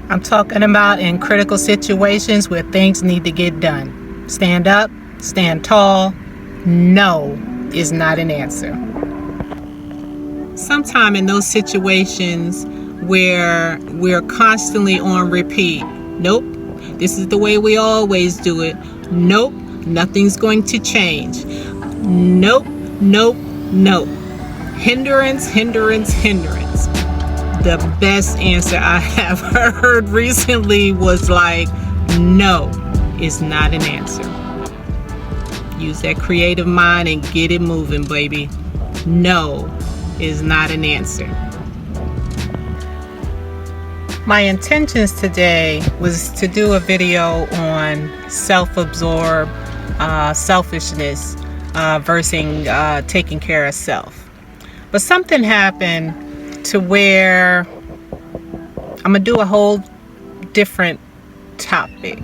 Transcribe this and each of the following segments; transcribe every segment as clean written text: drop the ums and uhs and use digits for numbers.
I'm talking about in critical situations where things need to get done. Stand up, stand tall. No is not an answer. Sometime in those situations where we're constantly on repeat, nope, this is the way we always do it. Nope, nothing's going to change. Nope, nope, nope. Hindrance, hindrance, hindrance. The best answer I have heard recently was like, no is not an answer. Use that creative mind and get it moving, baby. No is not an answer. My intentions today was to do a video on self-absorbed selfishness versus taking care of self. But something happened to where I'm gonna do a whole different topic.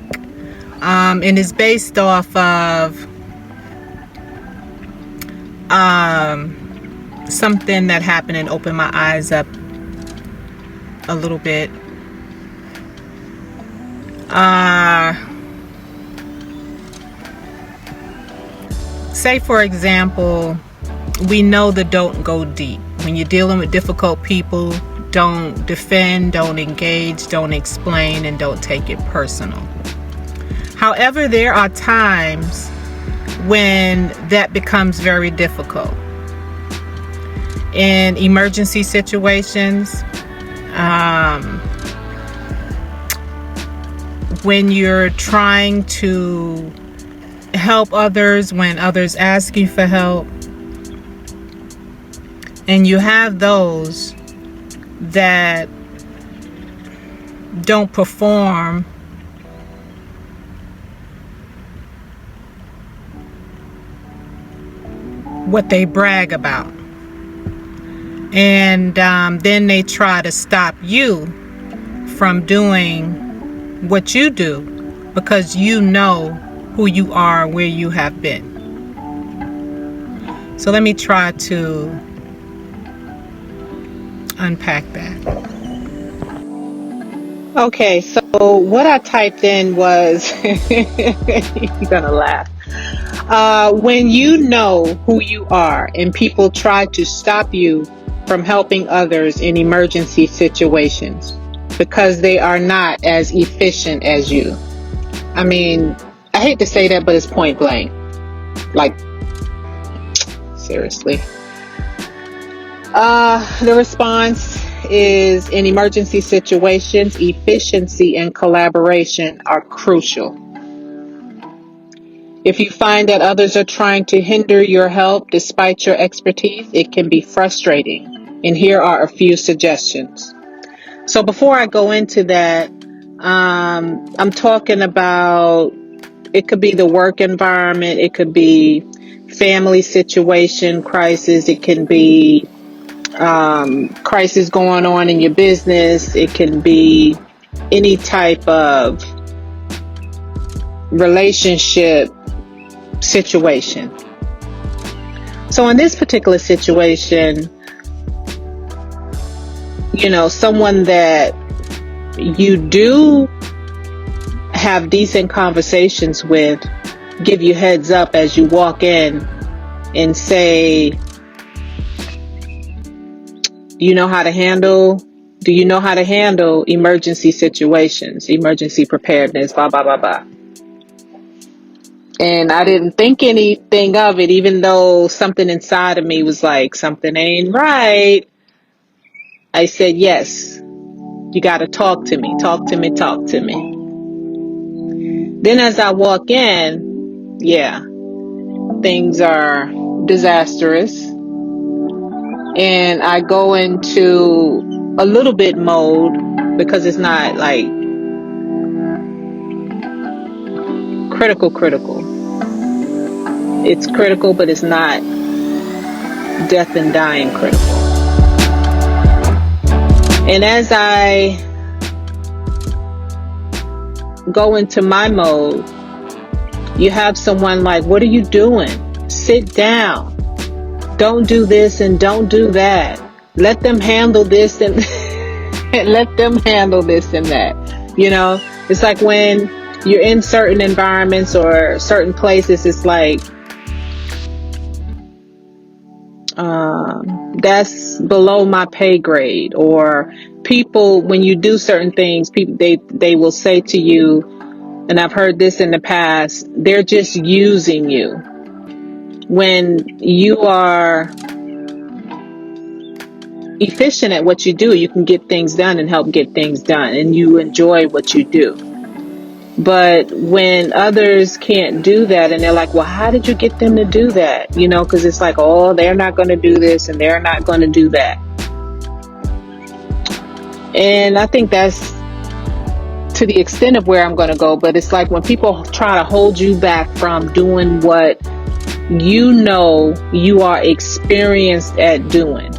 And it's based off of something that happened and opened my eyes up a little bit. Say for example, we know the don't go deep. When you're dealing with difficult people, don't defend, don't engage, don't explain, and don't take it personal. However, there are times when that becomes very difficult. In emergency situations, when you're trying to help others, when others ask you for help, and you have those that don't perform what they brag about. And then they try to stop you from doing what you do because you know who you are, where you have been. So let me try to unpack that. Okay, so what I typed in was, you're gonna laugh. When you know who you are and people try to stop you from helping others in emergency situations because they are not as efficient as you. I mean, I hate to say that, but it's point blank. Like, seriously. The response is, in emergency situations, efficiency and collaboration are crucial. If you find that others are trying to hinder your help despite your expertise, it can be frustrating. And here are a few suggestions. So before I go into that, I'm talking about, it could be the work environment, it could be family situation crisis, it can be crisis going on in your business, it can be any type of relationship situation. So in this particular situation, you know, someone that you do have decent conversations with, give you heads up as you walk in and say, do you know how to handle emergency situations, emergency preparedness, blah, blah, blah, blah. And I didn't think anything of it, even though something inside of me was like, something ain't right. I said, yes, you got to talk to me, talk to me, talk to me. Then as I walk in, yeah, things are disastrous. And I go into a little bit mode because it's not like critical. It's critical, but it's not death and dying critical. And as I go into my mode, you have someone like, what are you doing? Sit down. Don't do this and don't do that. Let them handle this and let them handle this and that. You know, it's like when you're in certain environments or certain places, it's like, that's below my pay grade. Or people, when you do certain things, people, they will say to you, and I've heard this in the past, they're just using you. When you are efficient at what you do, you can get things done and help get things done, and you enjoy what you do. But when others can't do that, and they're like, well, how did you get them to do that? You know, because it's like, oh, they're not going to do this and they're not going to do that. And I think that's to the extent of where I'm going to go. But it's like when people try to hold you back from doing what you know you are experienced at doing.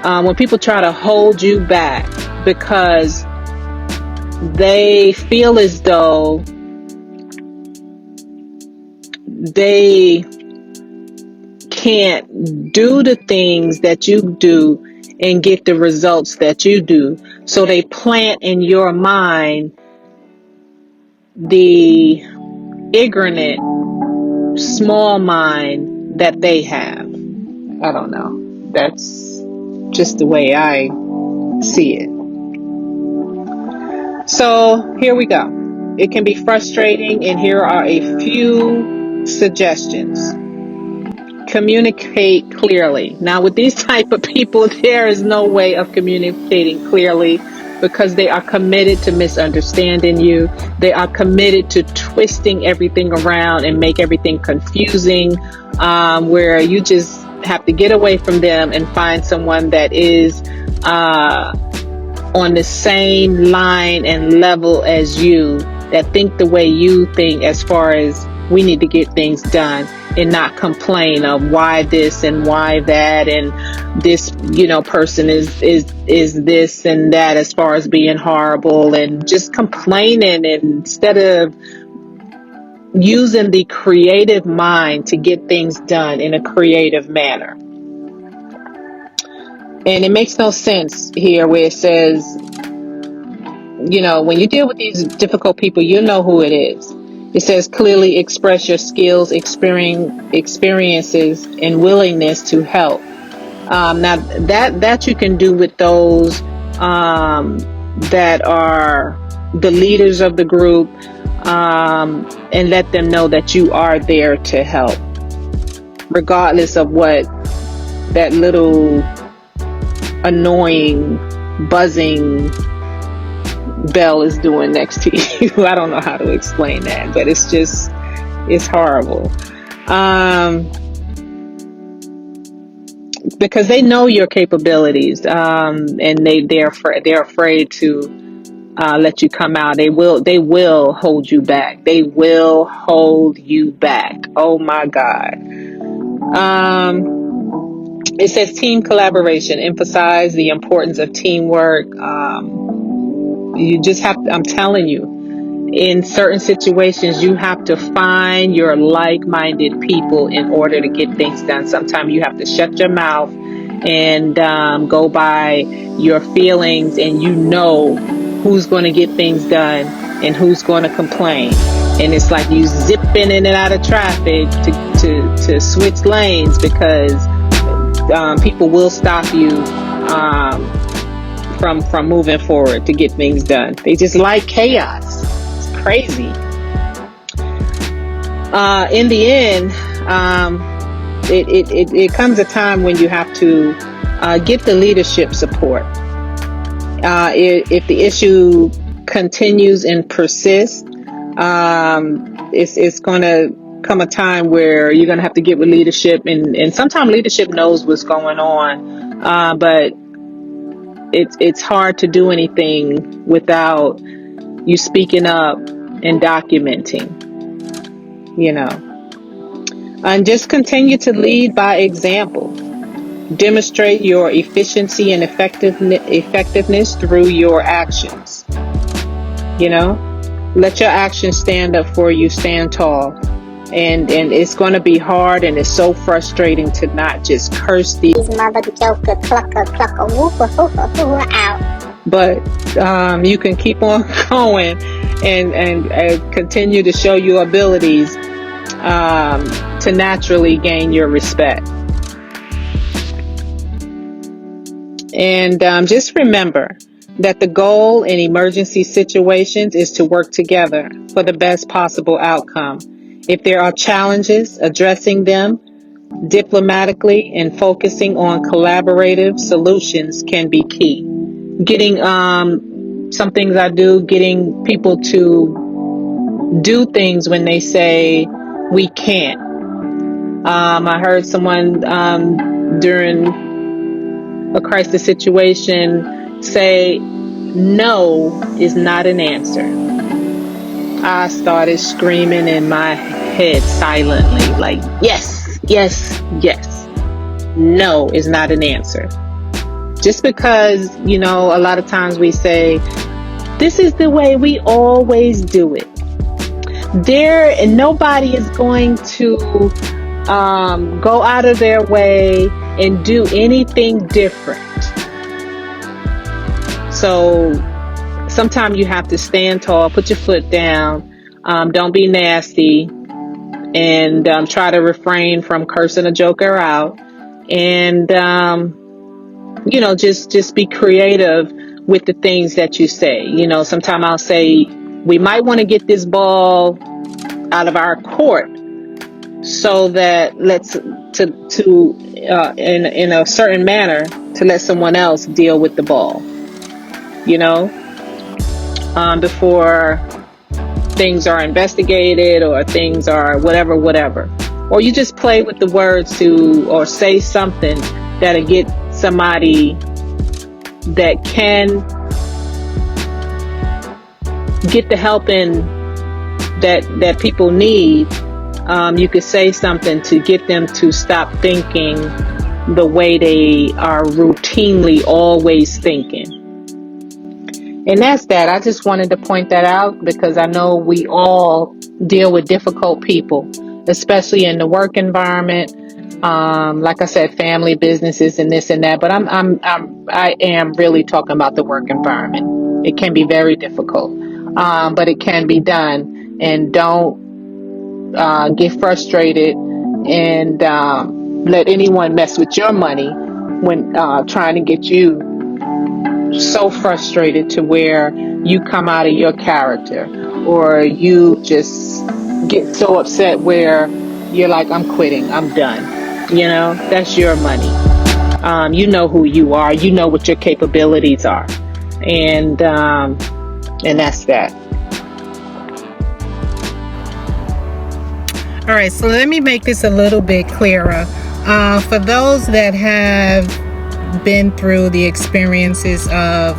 When people try to hold you back because they feel as though they can't do the things that you do and get the results that you do. So they plant in your mind the ignorant, small mind that they have. I don't know. That's just the way I see it. So here we go. It can be frustrating, and here are a few suggestions. Communicate clearly. Now, with these type of people, there is no way of communicating clearly because they are committed to misunderstanding you. They are committed to twisting everything around and make everything confusing, where you just have to get away from them and find someone that is on the same line and level as you, that think the way you think as far as we need to get things done, and not complain of why this and why that, and this, person is this and that as far as being horrible, and just complaining instead of using the creative mind to get things done in a creative manner. And it makes no sense here where it says, when you deal with these difficult people, you know who it is. It says clearly express your skills, experiences, and willingness to help. Now that you can do with those that are the leaders of the group, and let them know that you are there to help, regardless of what that little annoying buzzing bell is doing next to you. I don't know how to explain that, but it's horrible. Because they know your capabilities, and they're afraid to let you come out. They will hold you back. They will hold you back. Oh my God. It says team collaboration. Emphasize the importance of teamwork. You just have to, I'm telling you, in certain situations, you have to find your like-minded people in order to get things done. Sometimes you have to shut your mouth and go by your feelings, and who's going to get things done and who's going to complain. And it's like you zipping in and out of traffic to switch lanes, because people will stop you from moving forward to get things done. They just like chaos. It's crazy. In the end, it comes a time when you have to get the leadership support. If the issue continues and persists, it's going to come a time where you're going to have to get with leadership, and sometimes leadership knows what's going on, but it's hard to do anything without you speaking up and documenting, and just continue to lead by example. Demonstrate your efficiency and effectiveness through your actions. Let your actions stand up for you, stand tall. And it's going to be hard, and it's so frustrating to not just curse these mother joker clucker whooper hooper out. but you can keep on going and continue to show your abilities to naturally gain your respect. And just remember that the goal in emergency situations is to work together for the best possible outcome. If there are challenges, addressing them diplomatically and focusing on collaborative solutions can be key. Getting some things I do, getting people to do things when they say we can't. I heard someone during a crisis situation say no is not an answer. I started screaming in my head silently, like, yes, yes, yes. No is not an answer. Just because, a lot of times we say, this is the way we always do it. Nobody is going to go out of their way and do anything different. So sometimes you have to stand tall, put your foot down, don't be nasty, and try to refrain from cursing a joker out, and just be creative with the things that you say. Sometimes I'll say, we might want to get this ball out of our court, so that in a certain manner to let someone else deal with the ball, before things are investigated or things are whatever. Or you just play with the words or say something that'll get somebody that can get the help in that people need. You could say something to get them to stop thinking the way they are routinely always thinking. And that's that. I just wanted to point that out because I know we all deal with difficult people, especially in the work environment. Like I said, family, businesses, and this and that. But I am really talking about the work environment. It can be very difficult, but it can be done. And don't get frustrated and let anyone mess with your money when trying to get you so frustrated to where you come out of your character, or you just get so upset where you're like, I'm quitting, I'm done. That's your money. You know who you are, you know what your capabilities are, and that's that. All right, so let me make this a little bit clearer. For those that have been through the experiences of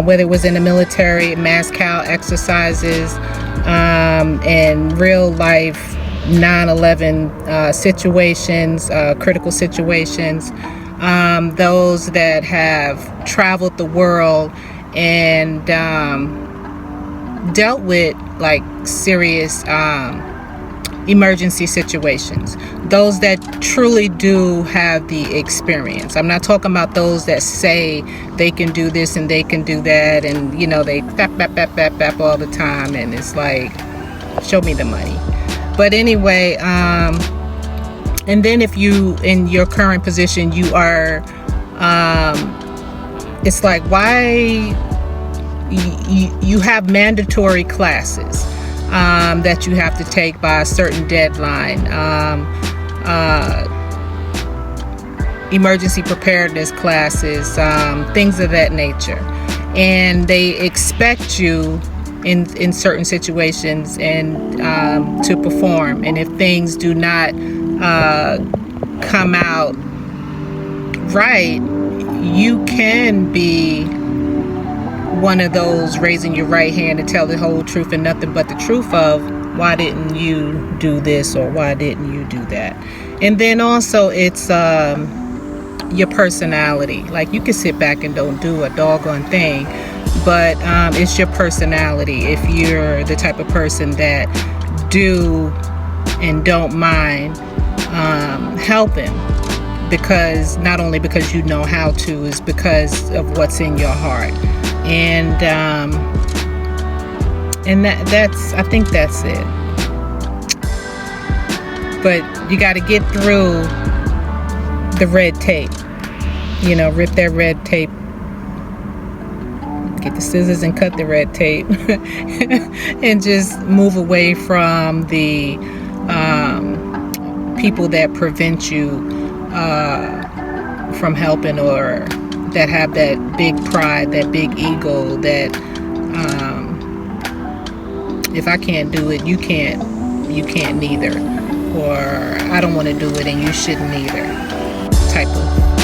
whether it was in the military, mass cow exercises, and real life 9/11 situations, critical situations, those that have traveled the world and dealt with like serious emergency situations, those that truly do have the experience. I'm not talking about those that say they can do this and they can do that, and they bap all the time, and it's like, show me the money. But anyway, and then if you in your current position, you are it's like, why you have mandatory classes that you have to take by a certain deadline, emergency preparedness classes, things of that nature, and they expect you in certain situations and to perform. And if things do not come out right, you can be one of those raising your right hand to tell the whole truth and nothing but the truth of, why didn't you do this or why didn't you do that? And then also it's your personality. Like, you can sit back and don't do a doggone thing, but it's your personality. If you're the type of person that do and don't mind helping, because not only because you know how to, is because of what's in your heart. And that's I think that's it. But you got to get through the red tape. Rip that red tape. Get the scissors and cut the red tape. And just move away from the people that prevent you from helping, or that have that big pride, that big ego, that if I can't do it, you can't neither, or I don't want to do it and you shouldn't either type of